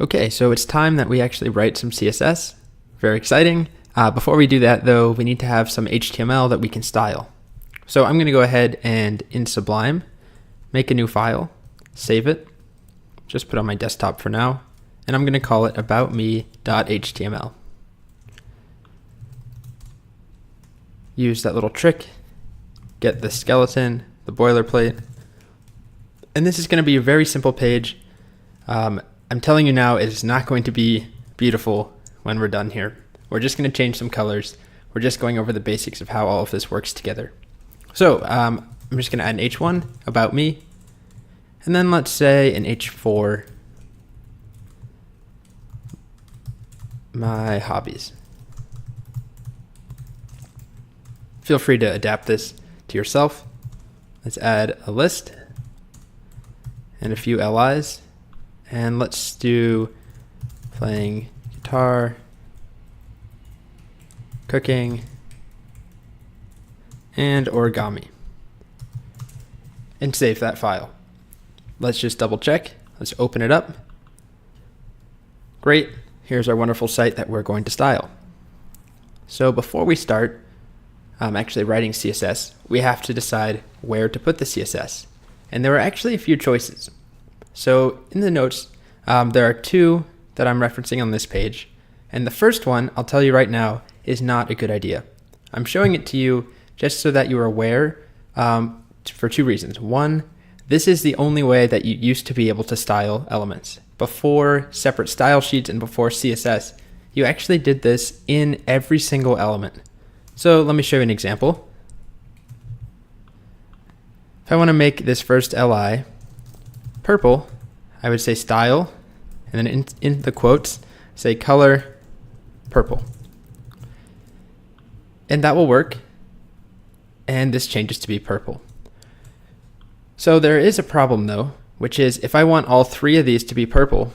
Okay, so it's time that we actually write some CSS. Very exciting. Before we do that though, we need to have some HTML that we can style. So I'm going to go ahead and in Sublime, make a new file, save it, just put it on my desktop for now, and I'm going to call it aboutme.html. Use that little trick, get the skeleton, the boilerplate, and this is going to be a very simple page. I'm telling you now, it is not going to be beautiful when we're done here. We're just going to change some colors. We're just going over the basics of how all of this works together. So I'm just going to add an H1, about me, and then let's say an H4, my hobbies. Feel free to adapt this to yourself. Let's add a list and a few LIs. And let's do playing guitar, cooking, and origami. And save that file. Let's just double check. Let's open it up. Great. Here's our wonderful site that we're going to style. So before we start actually writing CSS, we have to decide where to put the CSS. And there are actually a few choices. So in the notes, there are two that I'm referencing on this page. And the first one, I'll tell you right now, is not a good idea. I'm showing it to you just so that you are aware for two reasons. One, this is the only way that you used to be able to style elements. Before separate style sheets and before CSS, you actually did this in every single element. So let me show you an example. If I want to make this first LI purple, I would say style, and then in the quotes, say color purple. And that will work. And this changes to be purple. So there is a problem though, which is if I want all three of these to be purple,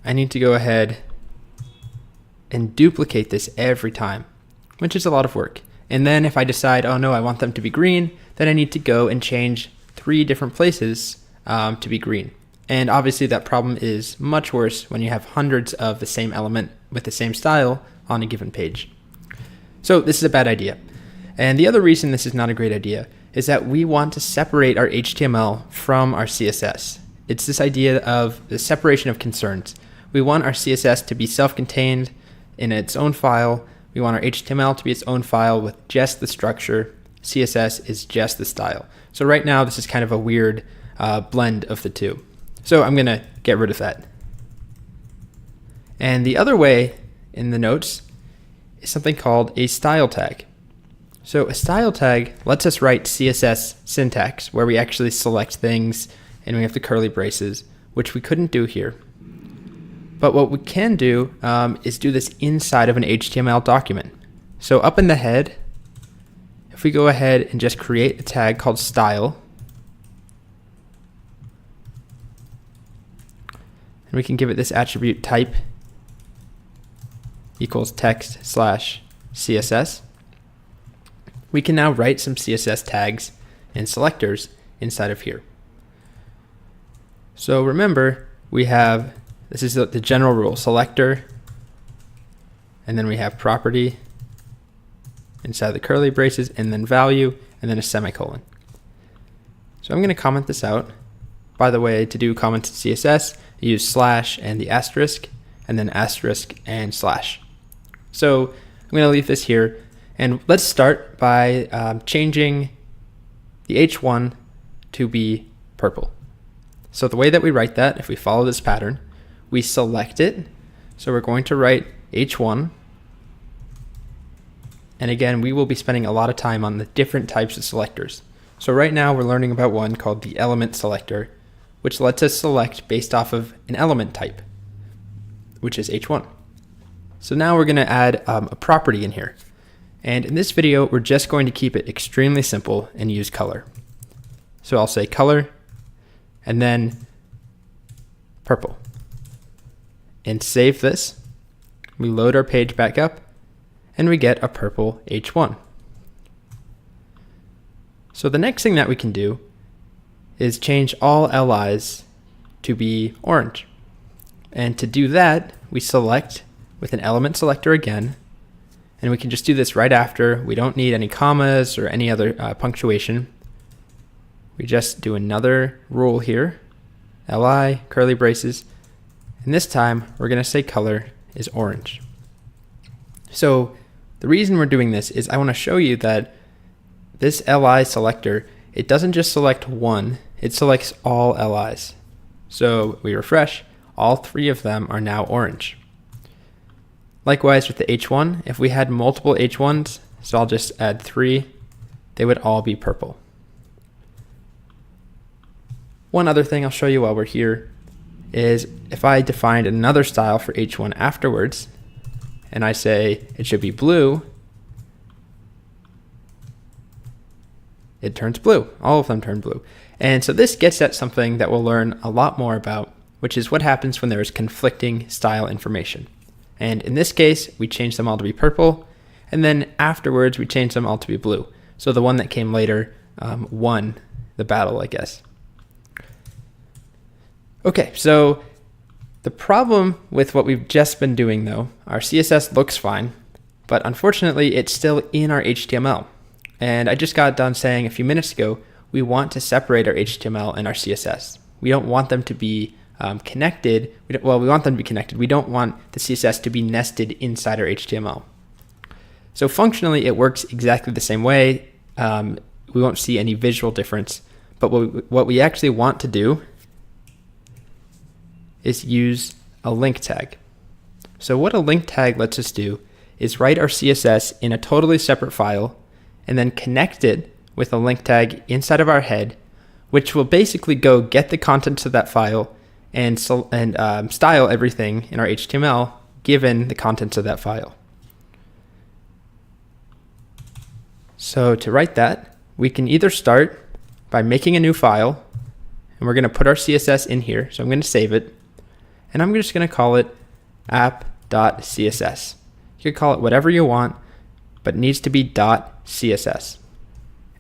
I need to go ahead and duplicate this every time, which is a lot of work. And then if I decide, oh no, I want them to be green, then I need to go and change 3 different places to be green. And obviously that problem is much worse when you have hundreds of the same element with the same style on a given page. So this is a bad idea. And the other reason this is not a great idea is that we want to separate our HTML from our CSS. It's this idea of the separation of concerns. We want our CSS to be self-contained in its own file. We want our HTML to be its own file with just the structure. CSS is just the style. So right now this is kind of a weird blend of the two. So I'm going to get rid of that. And the other way in the notes is something called a style tag. So a style tag lets us write CSS syntax where we actually select things and we have the curly braces, which we couldn't do here. But what we can do is do this inside of an HTML document. So up in the head, if we go ahead and just create a tag called style, and we can give it this attribute type equals text / CSS. We can now write some CSS tags and selectors inside of here. So remember, we have, this is the general rule, selector, and then we have property inside the curly braces, and then value, and then a semicolon. So I'm going to comment this out. By the way, to do comments in CSS, I use slash and the asterisk, and then asterisk and slash. So I'm going to leave this here, and let's start by changing the H1 to be purple. So the way that we write that, if we follow this pattern, we select it. So we're going to write H1. And again, we will be spending a lot of time on the different types of selectors. So right now we're learning about one called the element selector, which lets us select based off of an element type, which is H1. So now we're going to add a property in here. And in this video, we're just going to keep it extremely simple and use color. So I'll say color, and then purple. And save this. We load our page back up, and we get a purple H1. So the next thing that we can do is change all LIs to be orange. And to do that, we select with an element selector again, and we can just do this right after. We don't need any commas or any other punctuation. We just do another rule here, li, curly braces, and this time we're going to say color is orange. So the reason we're doing this is I want to show you that this li selector, it doesn't just select one, it selects all li's. So we refresh, all three of them are now orange. Likewise with the h1, if we had multiple h1s, so I'll just add 3, they would all be purple. One other thing I'll show you while we're here is if I defined another style for h1 afterwards, and I say it should be blue, it turns blue. All of them turn blue. And so this gets at something that we'll learn a lot more about, which is what happens when there is conflicting style information. And in this case, we change them all to be purple, and then afterwards we change them all to be blue. So the one that came later won the battle, I guess. Okay, so the problem with what we've just been doing though, our CSS looks fine, but unfortunately it's still in our HTML. And I just got done saying a few minutes ago, we want to separate our HTML and our CSS. We don't want them to be connected. We want them to be connected. We don't want the CSS to be nested inside our HTML. So functionally, it works exactly the same way. We won't see any visual difference. But what we actually want to do is use a link tag. So what a link tag lets us do is write our CSS in a totally separate file and then connect it with a link tag inside of our head, which will basically go get the contents of that file and style everything in our HTML given the contents of that file. So to write that, we can either start by making a new file, and we're going to put our CSS in here. So I'm going to save it, and I'm just going to call it app.css. You could call it whatever you want, but it needs to be .css.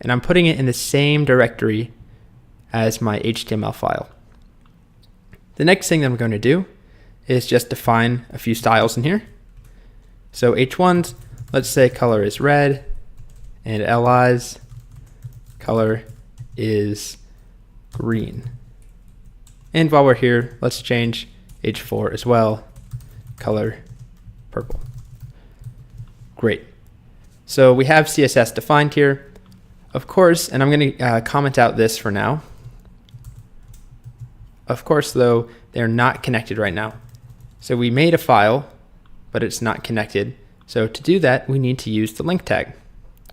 And I'm putting it in the same directory as my HTML file. The next thing that I'm going to do is just define a few styles in here. So h1s, let's say color is red, and li's color is green. And while we're here, let's change h4 as well, color purple. Great. So we have CSS defined here. Of course, and I'm going to comment out this for now. Of course, though, they're not connected right now. So we made a file, but it's not connected. So to do that, we need to use the link tag.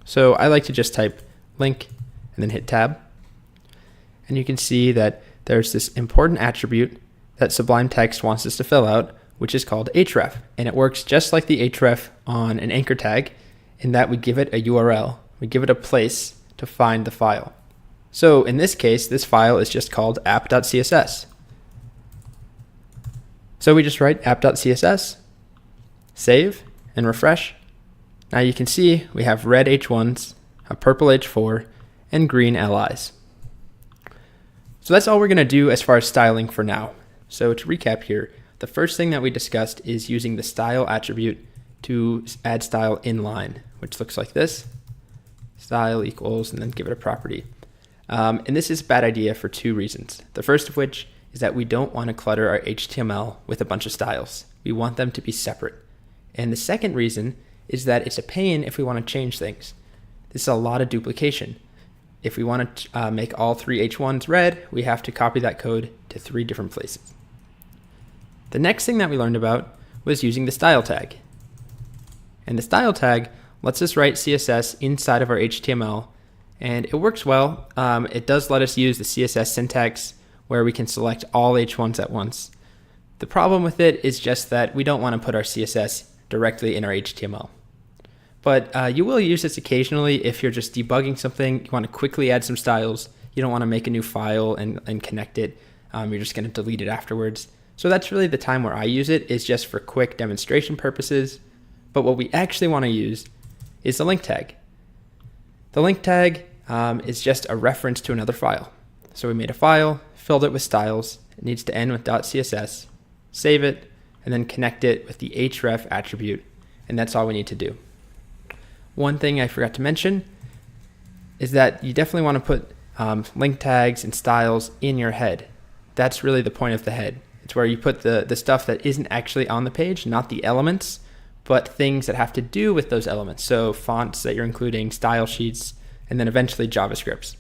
So I like to just type link and then hit tab. And you can see that there's this important attribute that Sublime Text wants us to fill out, which is called href. And it works just like the href on an anchor tag in that we give it a URL. We give it a place to find the file. So in this case, this file is just called app.css. So we just write app.css, save, and refresh. Now you can see we have red h1s, a purple h4, and green li's. So that's all we're going to do as far as styling for now. So to recap here, the first thing that we discussed is using the style attribute to add style inline, which looks like this. Style equals, and then give it a property. And this is a bad idea for two reasons. The first of which is that we don't want to clutter our HTML with a bunch of styles. We want them to be separate. And the second reason is that it's a pain if we want to change things. This is a lot of duplication. If we want to make all three h1s red, we have to copy that code to 3 different places. The next thing that we learned about was using the style tag. And the style tag lets us write CSS inside of our HTML, and it works well. It does let us use the CSS syntax where we can select all h1s at once. The problem with it is just that we don't want to put our CSS directly in our HTML. But you will use this occasionally if you're just debugging something, you want to quickly add some styles, you don't want to make a new file and connect it, you're just going to delete it afterwards. So that's really the time where I use it, is just for quick demonstration purposes. But what we actually want to use is the link tag. The link tag is just a reference to another file. So we made a file, filled it with styles, it needs to end with .css, save it, and then connect it with the href attribute, and that's all we need to do. One thing I forgot to mention is that you definitely want to put link tags and styles in your head. That's really the point of the head. It's where you put the stuff that isn't actually on the page, not the elements, but things that have to do with those elements. So fonts that you're including, style sheets, and then eventually JavaScripts.